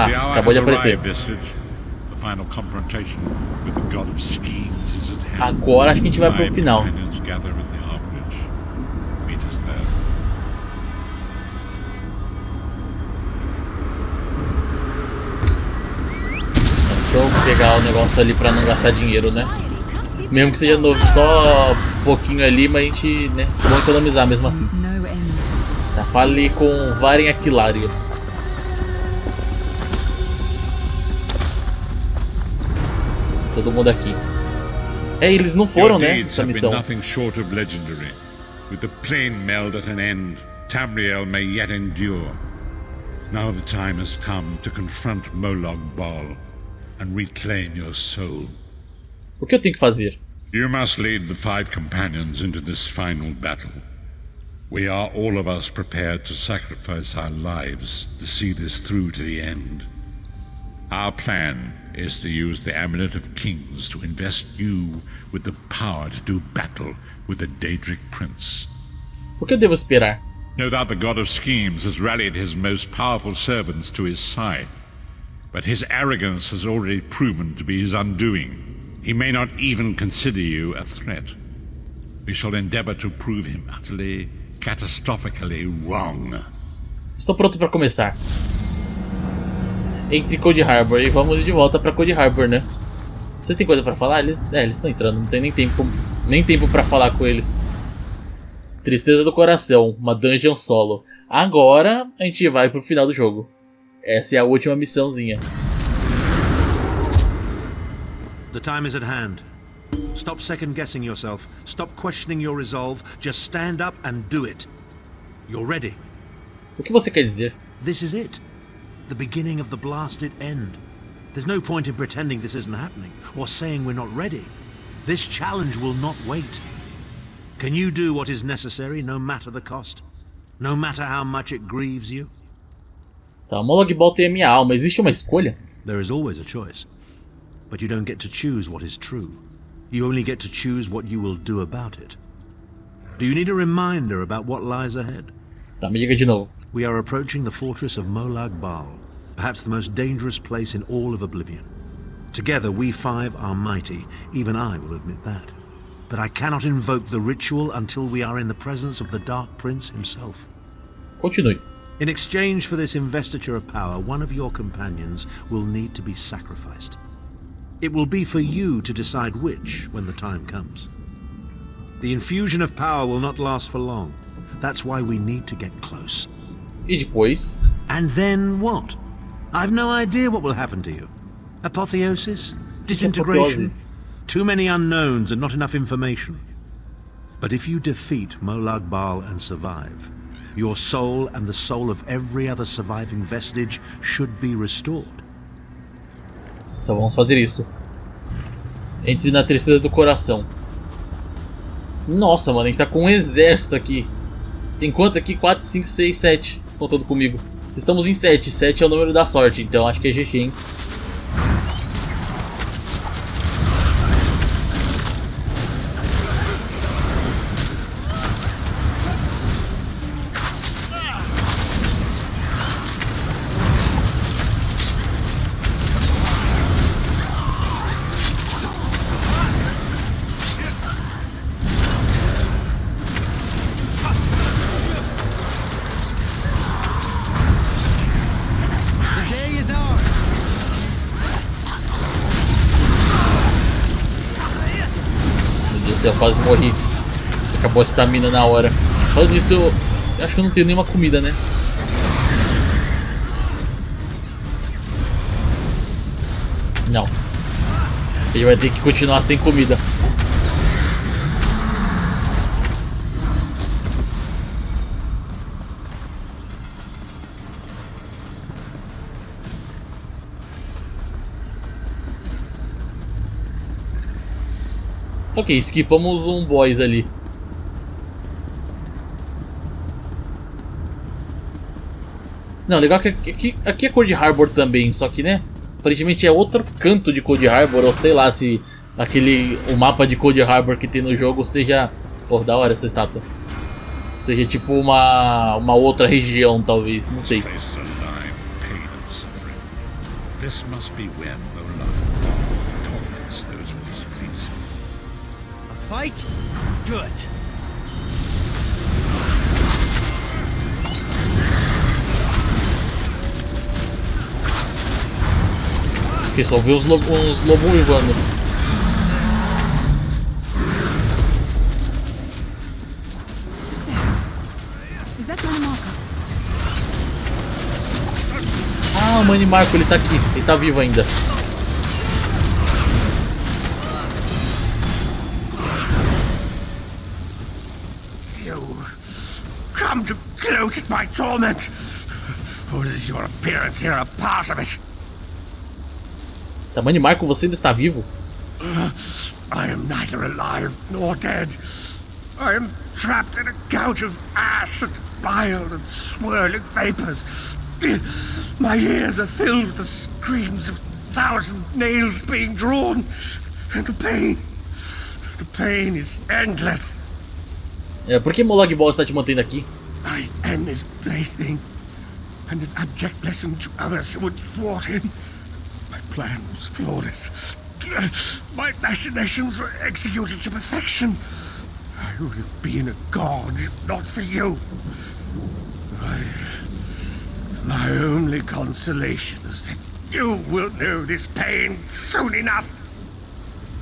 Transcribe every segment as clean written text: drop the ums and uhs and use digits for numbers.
Ah, acabou de aparecer. Agora acho que a gente vai pro final. Deixa eu pegar o negócio ali pra não gastar dinheiro, né? Mesmo que seja novo, só um pouquinho ali, mas a gente, né, vamos economizar mesmo assim. Já falei com Varen Aquilarios. Todo mundo aqui. É, eles não foram, né, essa missão. With the plane meld at an end, Tamriel may yet endure. Now the time has come to confront Molag Bal and reclaim your soul. O que eu tenho que fazer? You must lead the 5 companions into this final battle. We are all of us prepared to sacrifice our lives to see this through to the end. Our plan is to use the Amulet of Kings to invest you with the power to do battle with the Daedric Prince. O que eu devo esperar? No doubt the God of Schemes has rallied his most powerful servants to his side, but his arrogance has already proven to be his undoing. He may not even consider you a threat. We shall endeavor to prove him utterly, catastrophically wrong. Estou pronto para começar. Entre Cold Harbor e vamos de volta para Cold Harbor, né? Vocês têm coisa para falar? Eles estão entrando, não tem nem tempo para falar com eles. Tristeza do coração, uma dungeon solo. Agora a gente vai pro final do jogo. Essa é a última missãozinha. The time is at hand. Stop second-guessing yourself. Stop questioning your resolve. Just stand up and do it. You're ready. O que você quer dizer? This is it. The beginning of the blasted end. There's no point in pretending this isn't happening, or saying we're not ready. This challenge will not wait. Can you do what is necessary, no matter the cost? No matter how much it grieves you? Tá, o Molag Bal tem a minha alma. Existe uma escolha? There is always a choice. But you don't get to choose what is true. You only get to choose what you will do about it. Do you need a reminder about what lies ahead? Tá, me diga de novo. We are approaching the fortress of Molag Bal, perhaps the most dangerous place in all of Oblivion. Together we 5 are mighty, even I will admit that. But I cannot invoke the ritual until we are in the presence of the Dark Prince himself. Continue. In exchange for this investiture of power, one of your companions will need to be sacrificed. It will be for you to decide which when the time comes. The infusion of power will not last for long. That's why we need to get close. E depois? And then what? I've no idea what will happen to you. Apotheosis? Disintegration? Too many unknowns and not enough information. But if you defeat Molag Bal and survive, your soul and the soul of every other surviving vestige should be restored. Então vamos fazer isso. Entre na tristeza do coração. Nossa, mano, a gente tá com um exército aqui. Tem quanto aqui? 4, 5, 6, 7. Contando comigo. Estamos em 7. 7 é o número da sorte, então acho que é GG, hein? Eu quase morri. Acabou a estamina na hora. Falando nisso, eu acho que eu não tenho nenhuma comida, né? Não. Ele vai ter que continuar sem comida. Ok, skipamos um boss ali. Não, legal que aqui é Cold Harbor também, só que, né, aparentemente é outro canto de Cold Harbor, ou sei lá se o mapa de Cold Harbor que tem no jogo seja... Pô, da hora essa estátua. Seja tipo uma outra região, talvez, não sei. This must be where Mola torments those who displease him. A fight? Good. Aqui só vi uns lobos uivando. Ah, o Mani Marco, ele tá aqui. Ele tá vivo ainda. You come to gloat at my torment, or is your appearance here a part of it? Tá, Mani Marco, você ainda está vivo? I am neither alive nor dead. I am trapped in a gouge of ash and bile and swirling vapors. My ears are filled with the screams of 1,000 nails being drawn, and the pain is endless. Por que Molag Ball está te mantendo aqui? I am his plaything, and an abject lesson to others who would thwart him. My plan was flawless. My machinations were executed to perfection. I would have been a god if not for you. My only consolation is that you will know this pain soon enough.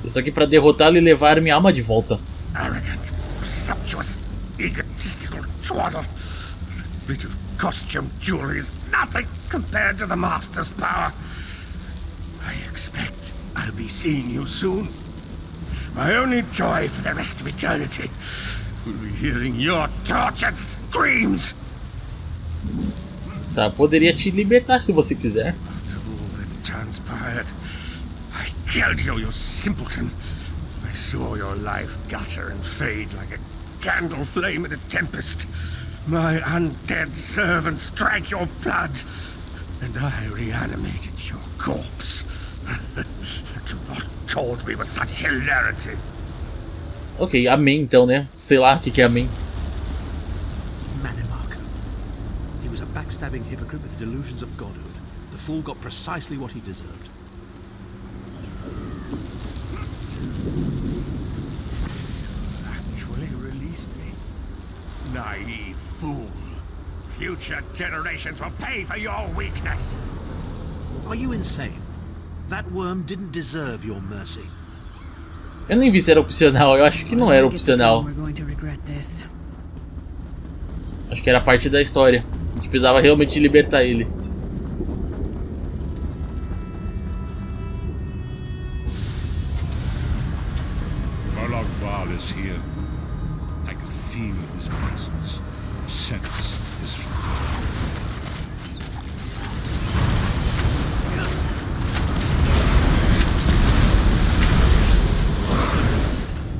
Estou aqui para derrotá-lo e levar minha alma de volta. Arrogant, presumptuous, egotistical twaddle. That bit of costume jewelry is nothing compared to the Master's power. I expect I'll be seeing you soon. My only joy for the rest of eternity will be hearing your tortured screams. Tá, poderia te libertar se você quiser. After all that transpired, I killed you, you simpleton. I saw your life gutter and fade like a candle flame in a tempest. My undead servants drank your blood, and I reanimated your corpse. What told me with such hilarity? Ok, amém então, né? Sei lá o que é amém. He was a backstabbing hypocrite with delusions of godhood. The fool got precisely what he deserved. Actually released me. Naive fool. Future generations will pay for your weakness. Are you insane? That worm didn't deserve your mercy. Eu nem vi se era opcional, eu acho que não era opcional. Acho que era parte da história. A gente precisava realmente libertar ele. Molag Bal is here. I can feel his presence, sense his fire.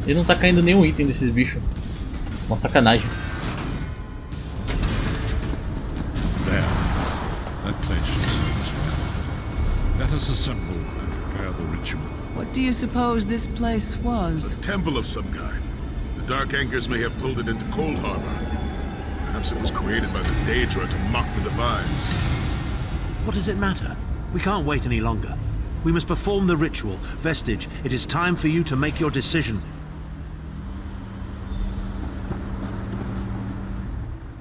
Ele não tá caindo nenhum item desses bichos. Uma sacanagem. There. That place should serve us well. Let us assemble and prepare the ritual. What do you suppose this place was? A temple of some kind. The Dark Anchors may have pulled it into Cold Harbor. Perhaps it was created by the Daedra to mock the Divines. What does it matter? We can't wait any longer. We must perform the ritual. Vestige, it is time for you to make your decision.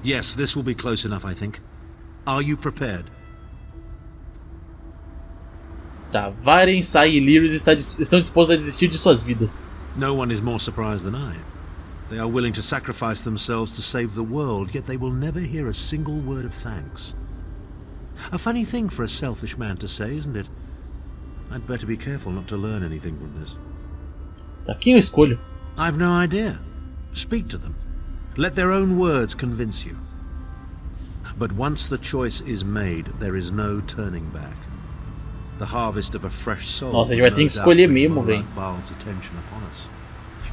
Yes, this will be close enough, I think. Are you prepared? Tá, Varen, Sai e Lyris estão dispostos a desistir de suas vidas. No one is more surprised than I. They are willing to sacrifice themselves to save the world, yet they will never hear a single word of thanks. A funny thing for a selfish man to say, isn't it? I'd better be careful not to learn anything from this. Tá, quem eu escolho? I've no idea. Speak to them. Let their own words convince you. But once the choice is made, there is no turning back. The harvest of a fresh soul. Nossa, a gente vai ter que escolher mesmo, velho. Baal's attention upon us.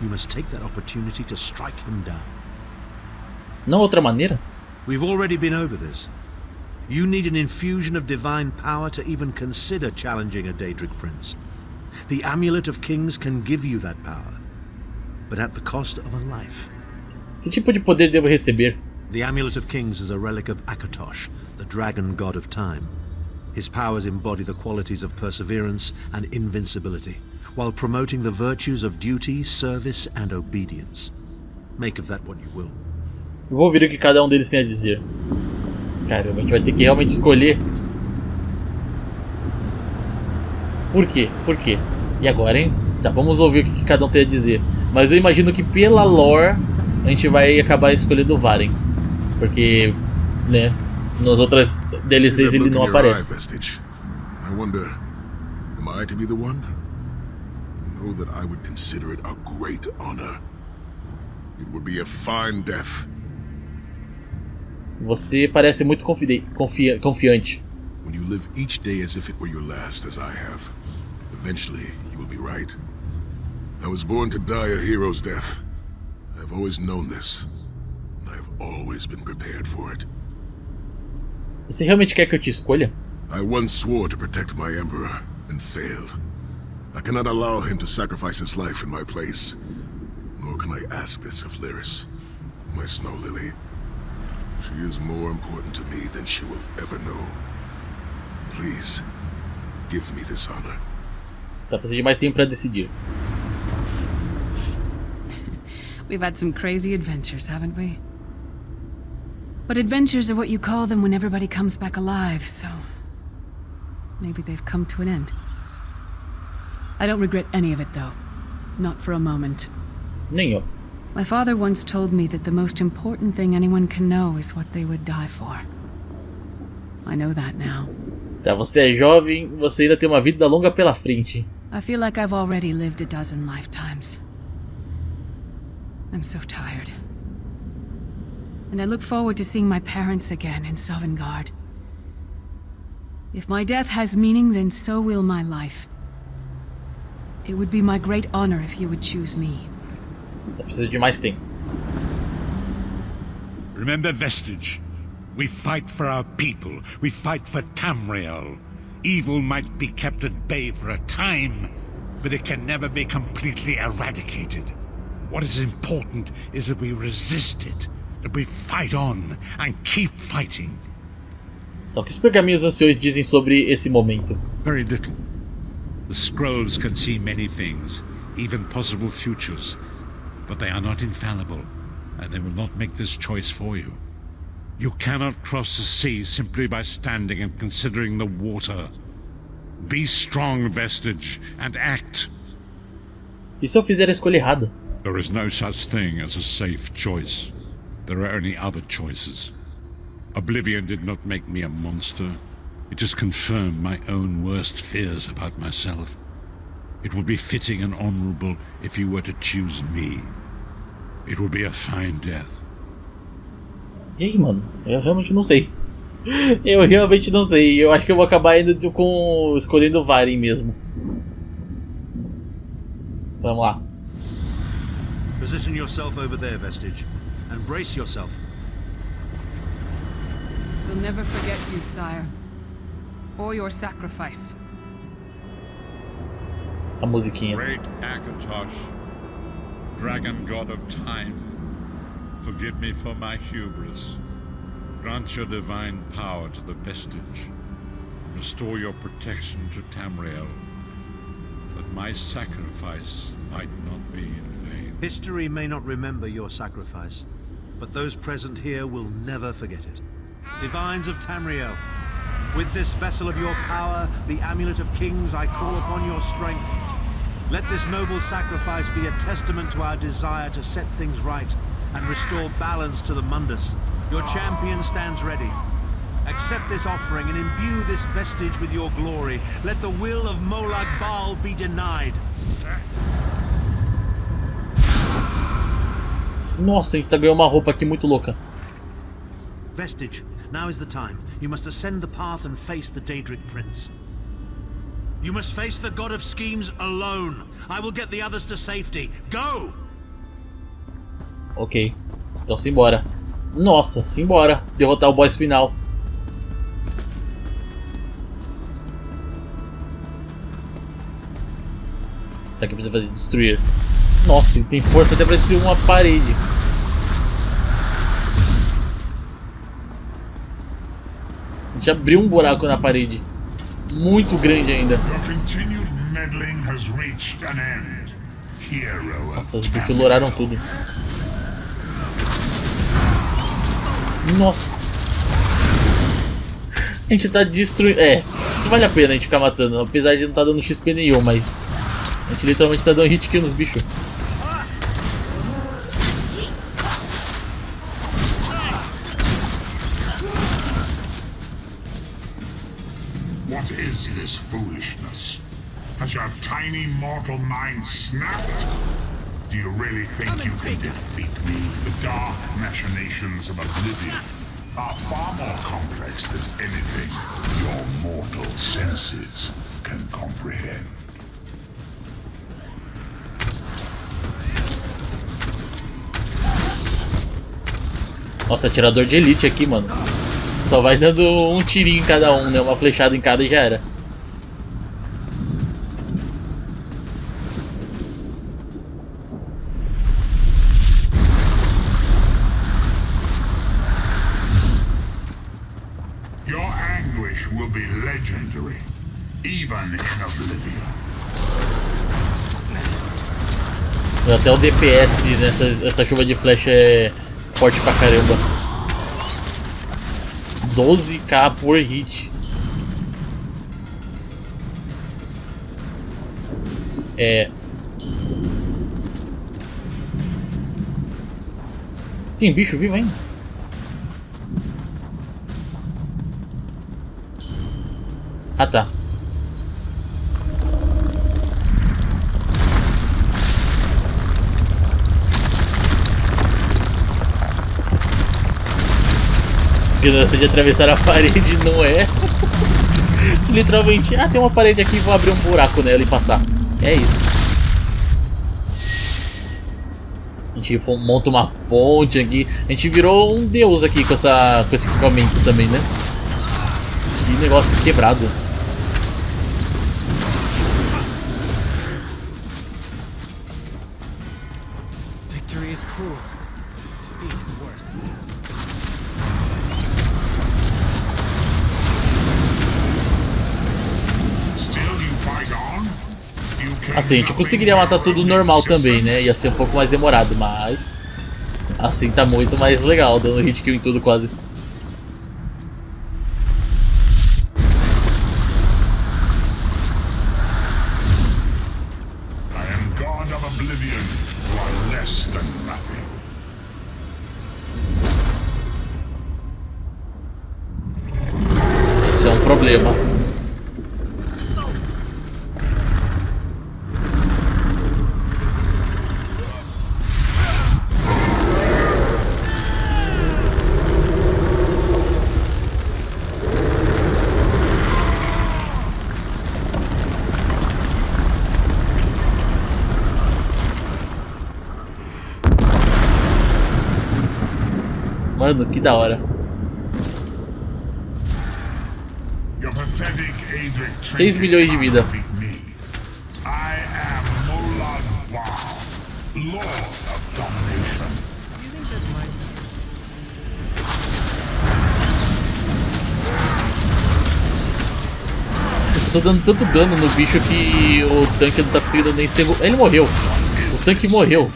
You must take that opportunity to strike him down. Não outra maneira? We've already been over this. You need an infusion of divine power to even consider challenging a Daedric prince. The Amulet of Kings can give you that power, but at the cost of a life. Que tipo de poder devo receber? The Amulet of Kings is a relic of Akatosh, the dragon god of time. His powers embody the qualities of perseverance and invincibility, while promoting the virtues of duty, service, and obedience. Make of that what you will. Vou ouvir o que cada um deles tem a dizer. Caramba, a gente vai ter que realmente escolher. Por quê? Por quê? E agora, hein? Tá, vamos ouvir o que cada um tem a dizer. Mas eu imagino que pela lore a gente vai acabar escolhendo o Varen. Porque, né, nas outras DLCs ele não aparece. I wonder, am I to be the one? Know that I would consider it a great honor. It would be a fine death. Você parece muito confiante. When you live each day as if it were your last, as I have, eventually you will be right. I was born to die a hero's death. I've always known this, and I've always been prepared for it. Você realmente quer que eu te escolha? I once swore to protect my emperor, and failed. I cannot allow him to sacrifice his life in my place. Nor can I ask this of Lyris, my snow lily. She is more important to me than she will ever know. Please, give me this honor. Tá precisando de mais tempo pra decidir. We've had some crazy adventures, haven't we? But adventures are what you call them when everybody comes back alive, so maybe they've come to an end. I don't regret any of it, though. Not for a moment. Nem eu. My father once told me that the most important thing anyone can know is what they would die for. I know that now. Tá, você é jovem, você ainda tem uma vida longa pela frente. I feel like I've already lived a dozen lifetimes. I'm so tired. And I look forward to seeing my parents again in Sovngarde. If my death has meaning, then so will my life. It would be my great honor if you would choose me. Tá precisando de mais tempo. Remember Vestige. We fight for our people. We fight for Tamriel. Evil might be kept at bay for a time, but it can never be completely eradicated. What is important is that we resist it, that we fight on and keep fighting. Então, o que os pergaminhos anciões dizem sobre esse momento? Very little. The scrolls can see many things, even possible futures, but they are not infallible, and they will not make this choice for you. You cannot cross the sea simply by standing and considering the water. Be strong, Vestige, and act. E se eu fizer a escolha errada? There is no such thing as a safe choice. There are only other choices. Oblivion did not make me a monster. It just confirmed my own worst fears about myself. It would be fitting and honorable if you were to choose me. It would be a fine death. E aí, mano? Eu realmente não sei. Eu realmente não sei. Eu acho que eu vou acabar indo escolhendo o Varen mesmo. Vamos lá. Position yourself over there, Vestige, and brace yourself. We'll never forget you, sire. Or your sacrifice. A musiquinha. Great Akatosh, dragon god of time, forgive me for my hubris. Grant your divine power to the Vestige. Restore your protection to Tamriel, that my sacrifice might not be in vain. History may not remember your sacrifice, but those present here will never forget it. Divines of Tamriel, with this vessel of your power, the Amulet of Kings, I call upon your strength. Let this noble sacrifice be a testament to our desire to set things right and restore balance to the Mundus. Your champion stands ready. Accept this offering and imbue this vestige with your glory. Let the will of Molag Bal be denied. Nossa, a gente ganhou uma roupa aqui muito louca. Vestige, now is the time. You must ascend the path and face the Daedric Prince. You must face the God of Schemes alone. I will get the others to safety. Go! Ok, então simbora. Nossa, simbora. Derrotar o boss final. Será que precisa fazer destruir? Nossa, ele tem força até pra destruir uma parede. A gente abriu um buraco na parede. muito grande ainda. Nossa, os bichos louraram tudo. Nossa. A gente tá destruindo. Não vale a pena a gente ficar matando, apesar de não tá dando XP nenhum, mas a gente literalmente tá dando hit kill nos bichos. What is this foolishness? Has your tiny mortal mind snapped? Do you really think you can defeat me? The dark machinations of Oblivion are far more complex than anything your mortal senses can comprehend. Nossa, atirador de elite aqui, mano. Só vai dando um tirinho em cada um, né? Uma flechada em cada e já era. Your anguish will be legendary, even in Oblivion. Até o DPS nessa chuva de flecha é forte pra caramba. 12k por hit. Tem bicho vivo ainda? Ah, tá. Ignorância de atravessar a parede não é. Literalmente, tem uma parede aqui, vou abrir um buraco nela e passar. É isso. A gente monta uma ponte aqui. A gente virou um deus aqui com esse equipamento também, né? Que negócio quebrado. Victory is cruel. Defeat is worse. Assim, a gente conseguiria matar tudo normal também, né? Ia ser um pouco mais demorado, mas assim tá muito mais legal, dando hit kill em tudo quase. Isso é um problema. Mano, que da hora. 6 milhões de vida. Tô dando tanto dano no bicho que o tanque não tá conseguindo nem ser... Ele morreu. O tanque morreu.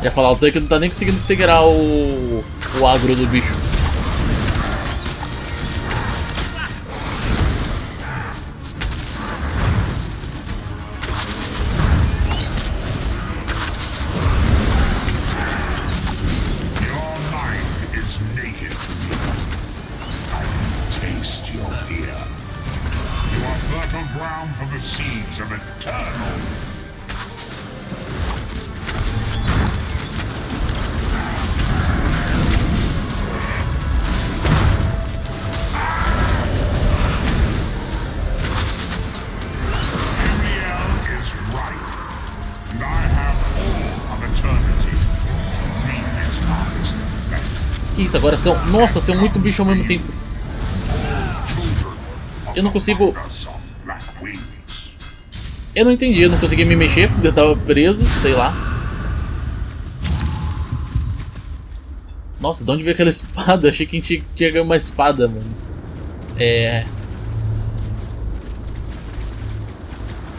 Ia falar, o tanque não tá nem conseguindo segurar o agro do bicho. Que isso, agora são... Nossa, são muito bichos ao mesmo tempo. Eu não consigo... Eu não entendi, eu não consegui me mexer, eu tava preso, sei lá. Nossa, de onde veio aquela espada? Achei que a gente ia ganhar uma espada, mano. Tem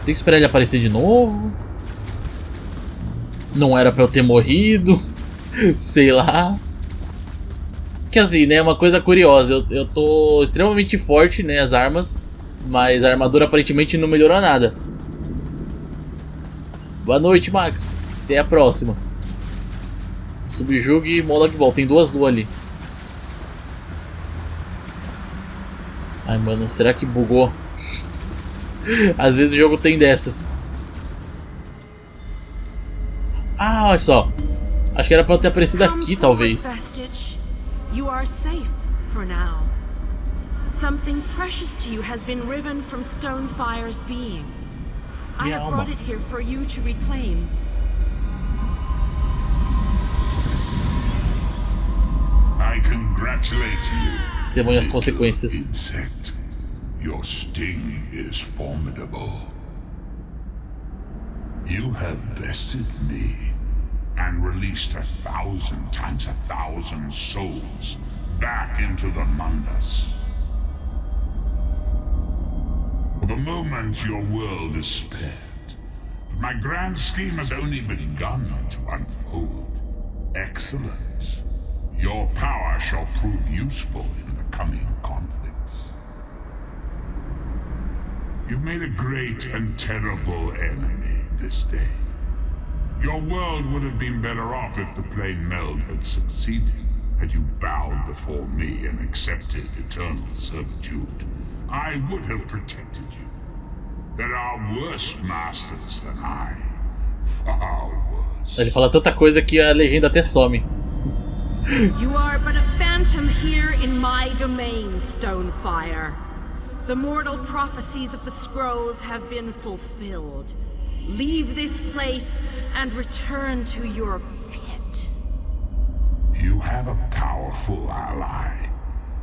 que esperar ele aparecer de novo. Não era pra eu ter morrido. Sei lá. Que assim, né, uma coisa curiosa. Eu tô extremamente forte, né, as armas. Mas a armadura aparentemente não melhorou nada. Boa noite, Max. Até a próxima. Subjugue e Molag Ball. Tem duas luas ali. Ai, mano, será que bugou? Às vezes o jogo tem dessas. Ah, olha só. Acho que era pra eu ter aparecido aqui, talvez. You are safe for now. Something precious to you has been riven from Stonefire's being. I have brought it here for you to reclaim. I congratulate you. Testemunha as consequências. Insect. Your sting is formidable. You have bested me and released 1,000 times 1,000 souls back into the Mundas. For the moment, your world is spared. But my grand scheme has only begun to unfold. Excellent. Your power shall prove useful in the coming conflicts. You've made a great and terrible enemy this day. Your world would have been better off if the plane meld had succeeded, had you bowed before me and accepted eternal servitude. I would have protected you. There are worse masters than I. Far worse. Ele fala tanta coisa que a legenda até some. You are but a phantom here in my domain, Stonefire. The mortal prophecies of the scrolls have been fulfilled. Leave this place and return to your pit. You have a powerful ally.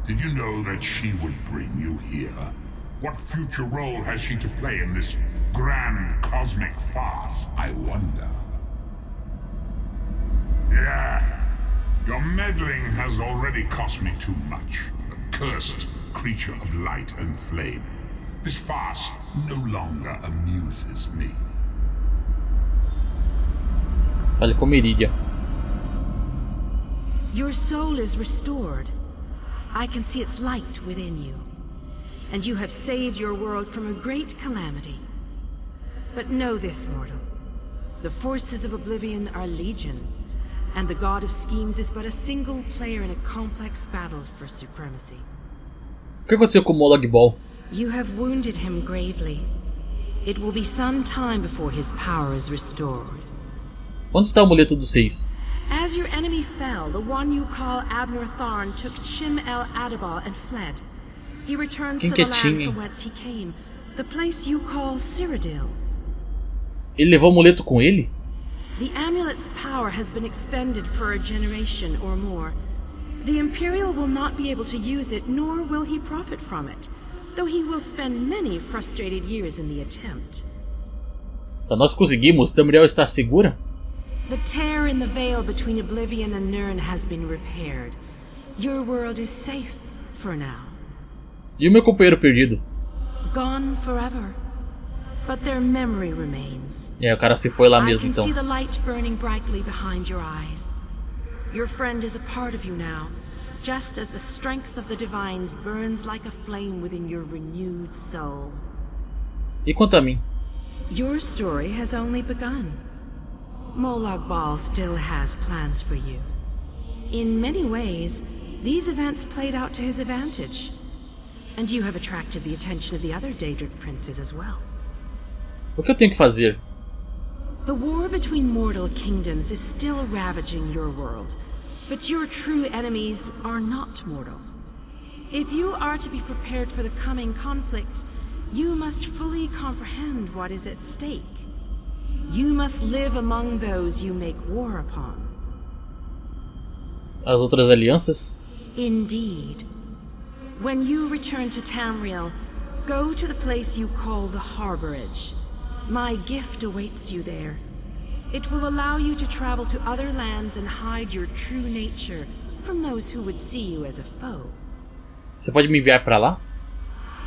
Did you know that she would bring you here? What future role has she to play in this grand cosmic farce, I wonder? Yeah, your meddling has already cost me too much. A cursed creature of light and flame. This farce no longer amuses me. Fale com Iridia. Your soul is restored. I can see its light within you. And you have saved your world from a great calamity. But know this, mortal. The forces of Oblivion are legion, and the God of Schemes is but a single player in a complex battle for supremacy. O que aconteceu com o Molag Ball? You have wounded him gravely. It will be some time before his power is restored. Onde está o amuleto dos reis? As your enemy fell, the one you call Abner Tharn took Chim El Adabal and fled. He returns to the land from whence he came, the place you call Cyrodiil. Ele levou o amuleto com ele? The amulet's power has been expended for a generation or more. The Imperial will not be able to use it, nor will he profit from it, though he will spend many frustrated years in the attempt. Tá, nós conseguimos. Tamriel está segura? The tear in the veil between Oblivion and Nirn has been repaired. Your world is safe for now. E o meu companheiro perdido? Gone forever. But their memory remains. O cara se foi lá mesmo, então. I can see the light burning brightly behind your eyes. Your friend is a part of you now, just as the strength of the divines burns like a flame within your renewed soul. E quanto a mim? Your story has only begun. Molag Bal still has plans for you. In many ways, these events played out to his advantage. And you have attracted the attention of the other Daedric princes as well. O que eu tenho que fazer? The war between mortal kingdoms is still ravaging your world, but your true enemies are not mortal. If you are to be prepared for the coming conflicts, you must fully comprehend what is at stake. You must live among those you make war upon. As outras alianças? Indeed. When you return to Tamriel, go to the place you call the Harborage. My gift awaits you there. It will allow you to travel to other lands and hide your true nature from those who would see you as a foe. Você pode me enviar pra lá?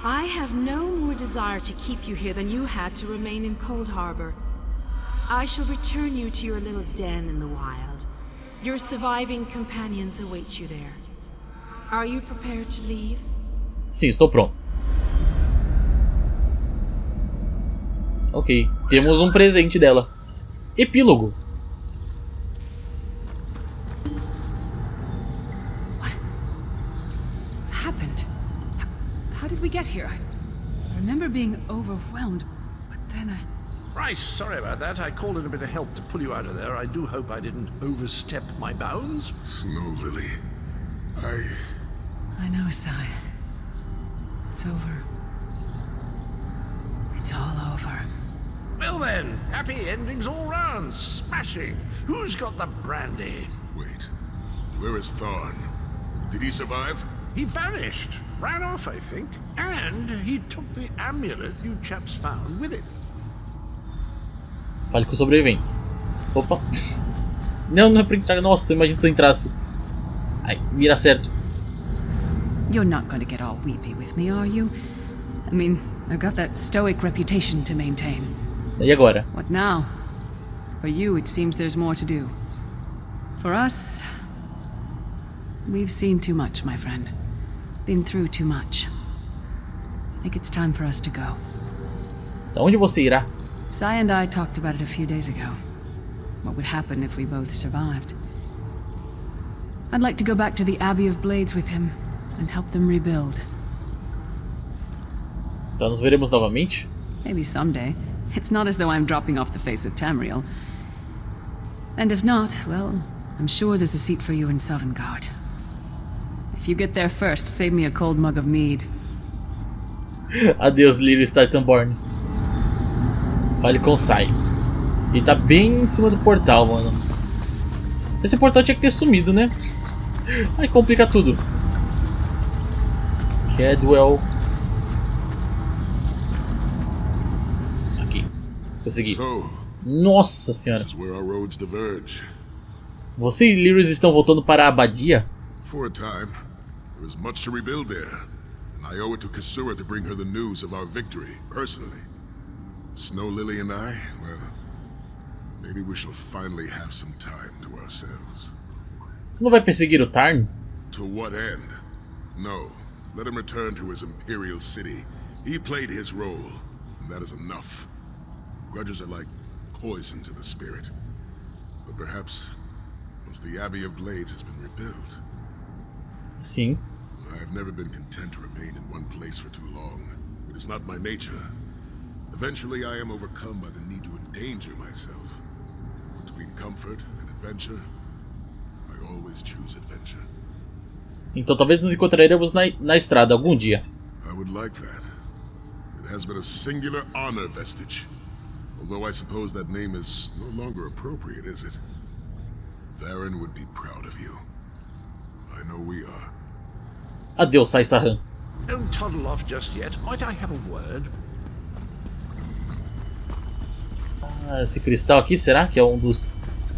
I have no more desire to keep you here than you had to remain in Cold Harbor. I shall return you to your little den in the wild. Your surviving companions await you there. Are you prepared to leave? Sim, estou pronto. Ok, temos um presente dela. Epílogo. What happened? How did we get here? I remember being overwhelmed, but then I... Right, sorry about that. I called in a bit of help to pull you out of there. I do hope I didn't overstep my bounds. Snow Lily, I know, Sai. It's over. It's all over. Well then, happy endings all round. Smashing. Who's got the brandy? Wait. Where is Tharn? Did he survive? He vanished. Ran off, I think. And he took the amulet you chaps found with him. Fale com os sobreviventes. Opa. Não é pra entrar. Nossa, imagina se eu entrasse. Ai, mira certo. You're not going to get all weepy with me, are you? I mean, I've got that stoic reputation to maintain. E agora? What now? For you, it seems there's more to do. For us, we've seen too much, my friend. Been through too much. I think it's time for us to go. Da onde você irá? Sai and I talked about it a few days ago. What would happen if we both survived? I'd like to go back to the Abbey of Blades with him and help them rebuild. Então nos veremos novamente? Maybe someday. It's not as though I'm dropping off the face of Tamriel. And if not, well, I'm sure there's a seat for you in Sovngarde. If you get there first, save me a cold mug of mead. Adeus, Lyris Titanborn. Fale com Sai. Ele tá bem em cima do portal, mano. Esse portal tinha que ter sumido, né? Aí complica tudo. Cadwell. Aqui. Consegui. Nossa senhora. Você e Lyris estão voltando para a abadia? For a time. There is much to rebuild there. And I owe it to Kasura to bring her the news of our victory, personally. Snow Lily and I, well, maybe we shall finally have some time to ourselves. Você não vai perseguir o Tarn? To what end? No. Let him return to his imperial city. He played his role, and that is enough. Grudges are like poison to the spirit. But perhaps, once the Abbey of Blades has been rebuilt... Sim. I have never been content to remain in one place for too long. It is not my nature. Eventually I am overcome by the need to endanger myself. Between comfort and adventure, I always choose adventure. Então talvez nos encontraremos na estrada algum dia. I would like that. It has been a singular honor vestige. Although I suppose that name is no longer appropriate, is it? Varen would be proud of you. I know we are. Adeus, Sai Sahan. Don't toddle off just yet. Might I have a word? Ah, esse cristal aqui, será que é um dos...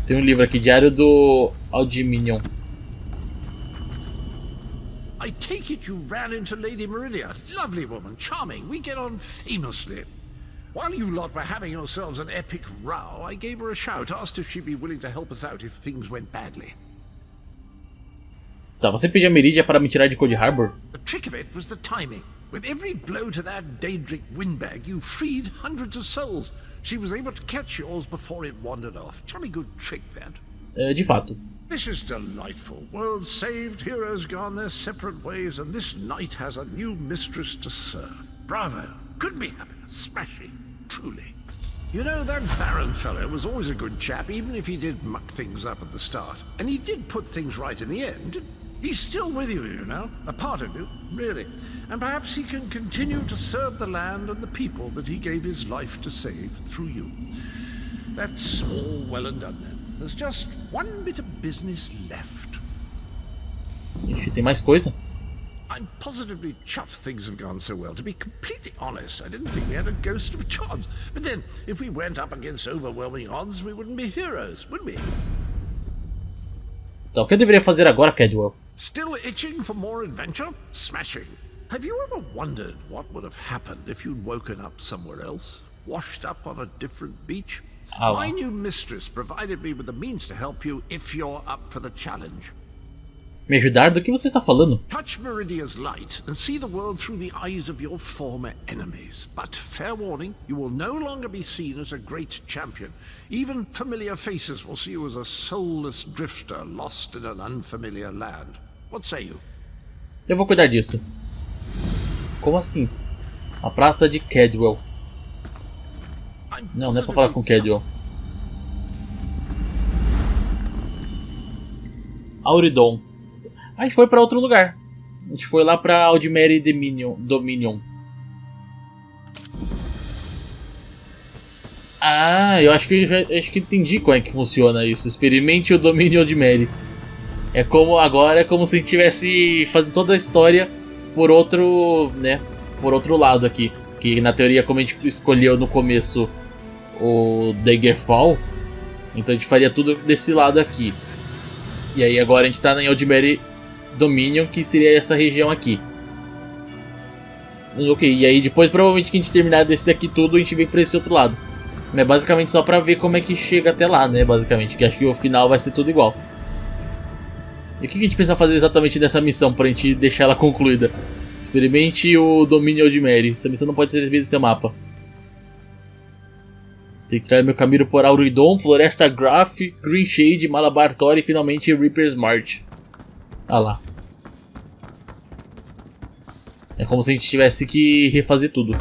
Tem um livro aqui, Diário do Aldiminion. I take it you ran into Lady Meridia. Lovely woman, charming. We get on famously. While you lot were having yourselves an epic row, I gave her a shout, asked if she'd be willing to help us out if things went badly. Tá, você pediu a Meridia para me tirar de Cold Harbor? The trick of it was the timing. With every blow to that Daedric windbag, you freed hundreds of souls. She was able to catch yours before it wandered off. Jolly good trick, that. De fato. This is delightful. Worlds saved, heroes gone their separate ways, and this knight has a new mistress to serve. Bravo. Couldn't be happier. Smashing. Truly. You know, that Varen fellow was always a good chap, even if he did muck things up at the start. And he did put things right in the end. He's still with you, you know. A part of you, really. And perhaps he can continue to serve the land and the people that he gave his life to save through you. That's all well and done then. There's just one bit of business left. Ixi, tem mais coisa? I'm positively chuffed things have gone so well. To be completely honest, I didn't think we had a ghost of a chance. But then, if we went up against overwhelming odds, we wouldn't be heroes, would we? Então, o que eu deveria fazer agora, Cadwell? Still itching for more adventure? Smashing. Have you ever wondered what would have happened if you'd woken up somewhere else? Washed up on a different beach? My new mistress provided me with the means to help you if you're up for the challenge. Me ajudar? Do que você está falando? Touch Meridia's light and see the world through the eyes of your former enemies. But fair warning, you will no longer be seen as a great champion. Even familiar faces will see you as a soulless drifter lost in an unfamiliar land. What say you? Eu vou cuidar disso. Como assim? A prata de Cadwell. Não é pra falar com Cadwell. Auridon. A gente foi pra outro lugar. A gente foi lá pra Aldmeri Dominion. Ah, eu acho que entendi como é que funciona isso. Experimente o domínio Aldmeri. Agora é como se a gente estivesse fazendo toda a história por outro, né? Por outro lado aqui. Que na teoria, como a gente escolheu no começo o Daggerfall, então a gente faria tudo desse lado aqui. E aí agora a gente tá em Aldmeri Dominion, que seria essa região aqui. Ok, e aí depois provavelmente que a gente terminar desse daqui tudo, a gente vem pra esse outro lado. É basicamente só pra ver como é que chega até lá, né, basicamente. Que acho que o final vai ser tudo igual. E o que a gente precisa fazer exatamente nessa missão pra gente deixar ela concluída? Experimente o domínio Aldmeri. Essa missão não pode ser recebida no seu mapa. Tem que trazer meu caminho por Auridon, Floresta Graph, Green Shade, Malabar Tor e finalmente Reaper's March. Ah lá. É como se a gente tivesse que refazer tudo.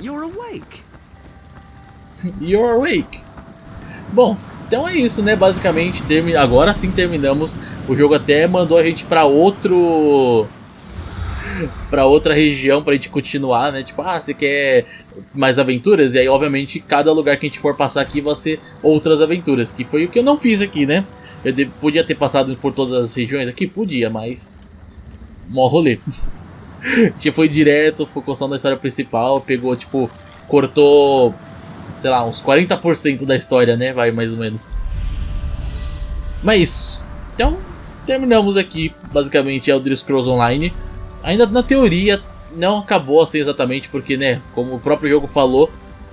You're awake. You're awake. Bom, então é isso, né? Basicamente, agora sim terminamos. O jogo até mandou a gente pra outra região pra gente continuar, né? Tipo, você quer mais aventuras? E aí, obviamente, cada lugar que a gente for passar aqui vai ser outras aventuras. Que foi o que eu não fiz aqui, né? Eu podia ter passado por todas as regiões aqui? Podia, mas... mó rolê. A gente foi direto, focou só na história principal. Pegou, tipo, cortou... sei lá, uns 40% da história, né? Vai, mais ou menos. Mas é isso. Então, terminamos aqui, basicamente, Elder Scrolls Online. Ainda na teoria, não acabou assim exatamente, porque, né, como o próprio jogo falou,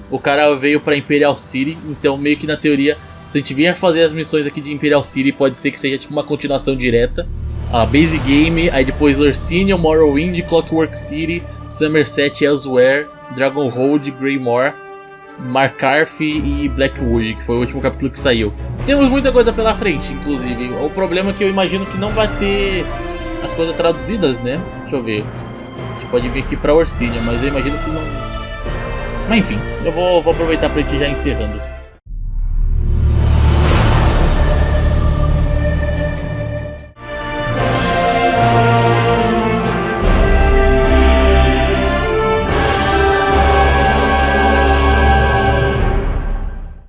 o cara veio pra Imperial City. Então, meio que na teoria, se a gente vier fazer as missões aqui de Imperial City, pode ser que seja tipo uma continuação direta. Base Game, aí depois Orsinium, Morrowind, Clockwork City, Somerset, Elsewhere, Dragonhold, Greymore, Markarth e Blackwood, que foi o último capítulo que saiu. Temos muita coisa pela frente, inclusive. O problema é que eu imagino que não vai ter as coisas traduzidas, né? Deixa eu ver. A gente pode vir aqui pra Orsinium, mas eu imagino que não... Mas enfim, eu vou aproveitar pra gente já encerrando.